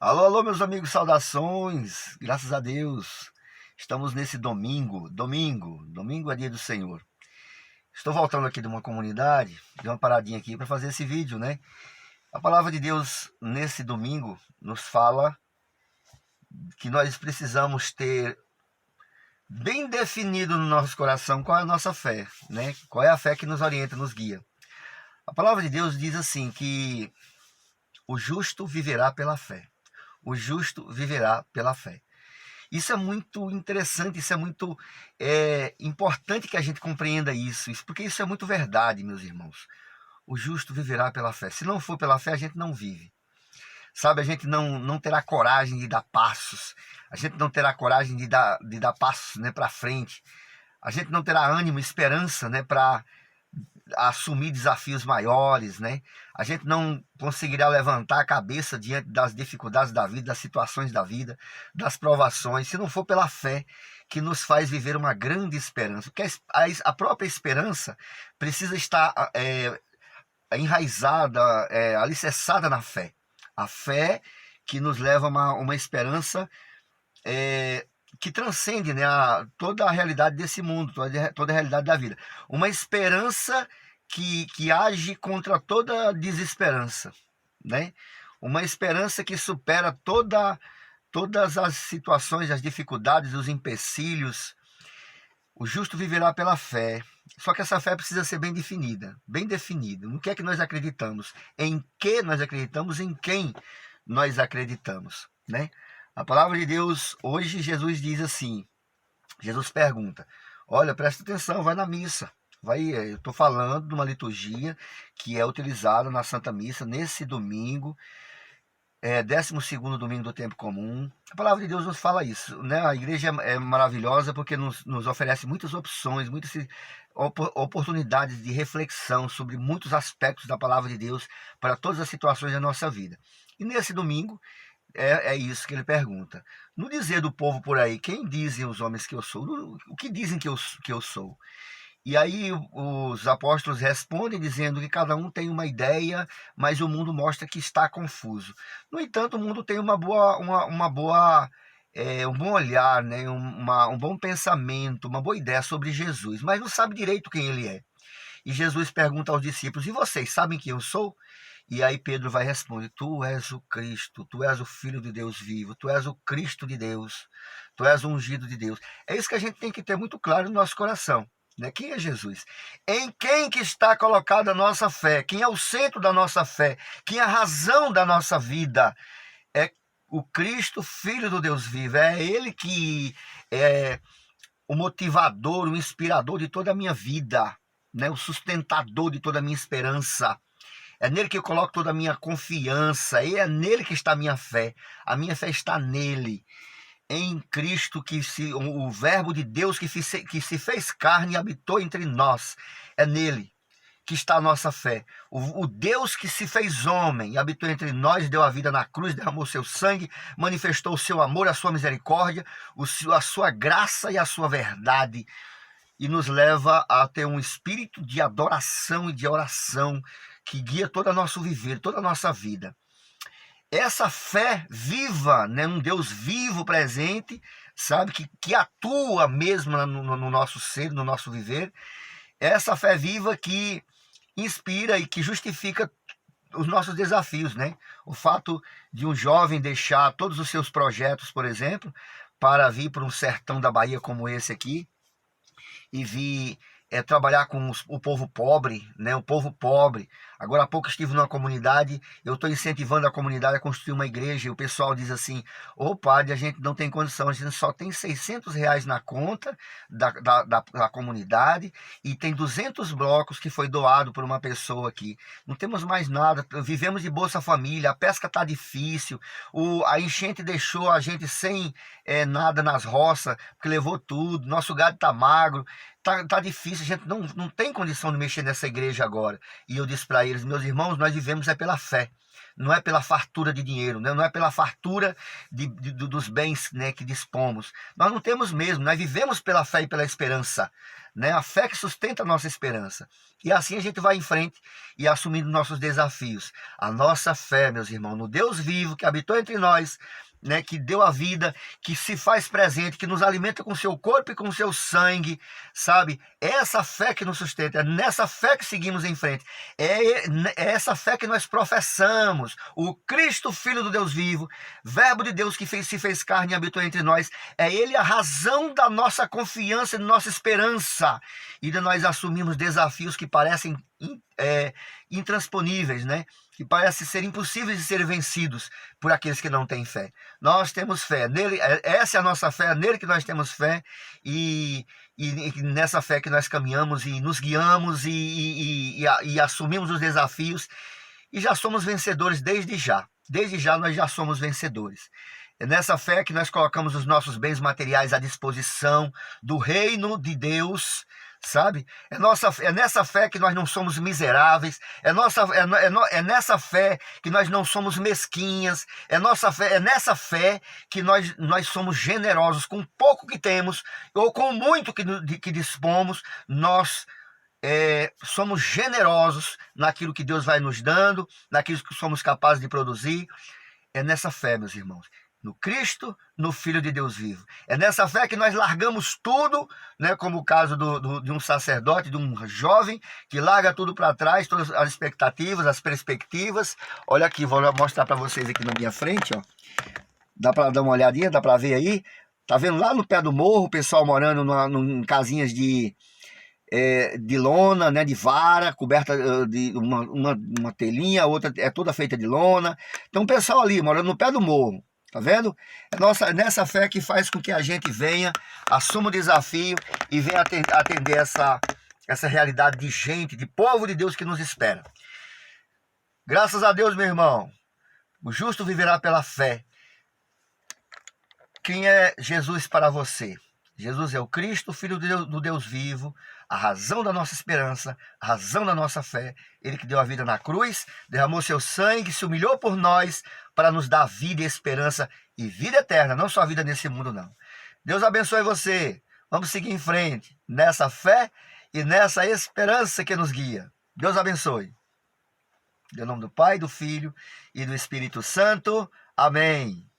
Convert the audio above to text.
Alô, alô, meus amigos, saudações, graças a Deus. Estamos nesse domingo é dia do Senhor. Estou voltando aqui de uma comunidade, de uma paradinha aqui para fazer esse vídeo, né? A palavra de Deus nesse domingo nos fala que nós precisamos ter bem definido no nosso coração qual é a nossa fé, né? Qual é a fé que nos orienta, nos guia. A palavra de Deus diz assim que o justo viverá pela fé. O justo viverá pela fé. Isso é muito interessante, isso é muito importante que a gente compreenda isso, porque isso é muito verdade, meus irmãos. O justo viverá pela fé. Se não for pela fé, a gente não vive. Sabe, a gente não terá coragem de dar passos, a gente não terá coragem de dar passos, né, para frente, a gente não terá ânimo, esperança, né, para assumir desafios maiores, né? A gente não conseguirá levantar a cabeça diante das dificuldades da vida, das situações da vida, das provações, se não for pela fé que nos faz viver uma grande esperança. Porque a própria esperança precisa estar enraizada, alicerçada na fé. A fé que nos leva a uma esperança que transcende, né, toda a realidade desse mundo, toda a realidade da vida. Uma esperança que age contra toda desesperança, né? Uma esperança que supera todas as situações, as dificuldades, os empecilhos. O justo viverá pela fé. Só que essa fé precisa ser bem definida, bem definida. No que é que nós acreditamos? Em que nós acreditamos? Em quem nós acreditamos, né? A palavra de Deus, hoje Jesus diz assim, Jesus pergunta, olha, presta atenção, vai na missa. Eu estou falando de uma liturgia que é utilizada na Santa Missa nesse domingo, 12º domingo do tempo comum. A palavra de Deus nos fala isso, né? A igreja é maravilhosa porque nos oferece muitas opções, muitas oportunidades de reflexão sobre muitos aspectos da palavra de Deus para todas as situações da nossa vida. E nesse domingo, é isso que ele pergunta. No dizer do povo por aí, quem dizem os homens que eu sou? O que dizem que eu sou? E aí os apóstolos respondem dizendo que cada um tem uma ideia, mas o mundo mostra que está confuso. No entanto, o mundo tem um bom olhar, né? Um bom pensamento, uma boa ideia sobre Jesus, mas não sabe direito quem ele é. E Jesus pergunta aos discípulos, e vocês sabem quem eu sou? E aí Pedro vai responder, tu és o Cristo, tu és o Filho de Deus vivo, tu és o Cristo de Deus, tu és o ungido de Deus. É isso que a gente tem que ter muito claro no nosso coração, né? Quem é Jesus? Em quem que está colocada a nossa fé? Quem é o centro da nossa fé? Quem é a razão da nossa vida? É o Cristo, Filho do Deus vivo. É Ele que é o motivador, o inspirador de toda a minha vida, né? O sustentador de toda a minha esperança. É nele que eu coloco toda a minha confiança, e é nele que está a minha fé. A minha fé está nele, em Cristo, o verbo de Deus que se fez carne e habitou entre nós. É nele que está a nossa fé. O Deus que se fez homem e habitou entre nós, deu a vida na cruz, derramou seu sangue, manifestou o seu amor, a sua misericórdia, a sua graça e a sua verdade, e nos leva a ter um espírito de adoração e de oração que guia todo o nosso viver, toda a nossa vida. Essa fé viva, né, um Deus vivo, presente, sabe, que atua mesmo no nosso ser, no nosso viver. Essa fé viva que inspira e que justifica os nossos desafios, né? O fato de um jovem deixar todos os seus projetos, por exemplo, para vir para um sertão da Bahia como esse aqui, e vi trabalhar com o povo pobre, né? O povo pobre. Agora há pouco estive numa comunidade, eu estou incentivando a comunidade a construir uma igreja, e o pessoal diz assim, ô padre, a gente não tem condição, a gente só tem R$ 600 na conta da comunidade, e tem 200 blocos que foi doado por uma pessoa aqui. Não temos mais nada, vivemos de Bolsa Família, a pesca está difícil, a enchente deixou a gente sem nada nas roças, porque levou tudo, nosso gado está magro, tá difícil, a gente não tem condição de mexer nessa igreja agora. E eu disse para eles, meus irmãos, nós vivemos pela fé, não é pela fartura de dinheiro, né? Não é pela fartura dos bens, né, que dispomos. Nós não temos mesmo, nós vivemos pela fé e pela esperança. né? A fé que sustenta a nossa esperança. E assim a gente vai em frente e assumindo nossos desafios. A nossa fé, meus irmãos, no Deus vivo que habitou entre nós, né, que deu a vida, que se faz presente, que nos alimenta com seu corpo e com seu sangue, sabe? É essa fé que nos sustenta, é nessa fé que seguimos em frente. É essa fé que nós professamos. O Cristo, Filho do Deus vivo, Verbo de Deus que se fez carne e habitou entre nós, é Ele a razão da nossa confiança e da nossa esperança. E de nós assumimos desafios que parecem intransponíveis, né? Que parecem ser impossíveis de serem vencidos por aqueles que não têm fé. Nós temos fé nele, essa é a nossa fé, é nele que nós temos fé, e nessa fé que nós caminhamos e nos guiamos e assumimos os desafios e já somos vencedores desde já. Desde já nós já somos vencedores. É nessa fé que nós colocamos os nossos bens materiais à disposição do reino de Deus, sabe? É nessa fé que nós não somos miseráveis, é nessa fé que nós não somos mesquinhas, é nessa fé que nós somos generosos com pouco que temos ou com muito que dispomos. Nós somos generosos naquilo que Deus vai nos dando, naquilo que somos capazes de produzir. É nessa fé, meus irmãos, no Cristo, no Filho de Deus vivo. É nessa fé que nós largamos tudo, né, como o caso de um sacerdote, de um jovem, que larga tudo para trás, todas as expectativas, as perspectivas. Olha aqui, vou mostrar para vocês aqui na minha frente, ó. Dá para dar uma olhadinha, dá para ver aí? Tá vendo lá no pé do morro, o pessoal morando em casinhas de lona, né, de vara, coberta de uma telinha, a outra é toda feita de lona. Tem um pessoal ali morando no pé do morro. Tá vendo? É nessa fé que faz com que a gente venha, assuma o desafio e venha atender essa realidade de gente, de povo de Deus que nos espera. Graças a Deus, meu irmão. O justo viverá pela fé. Quem é Jesus para você? Jesus é o Cristo, Filho do Deus vivo, a razão da nossa esperança, a razão da nossa fé. Ele que deu a vida na cruz, derramou seu sangue, se humilhou por nós para nos dar vida e esperança e vida eterna, não só vida nesse mundo, não. Deus abençoe você. Vamos seguir em frente nessa fé e nessa esperança que nos guia. Deus abençoe. Em nome do Pai, do Filho e do Espírito Santo. Amém.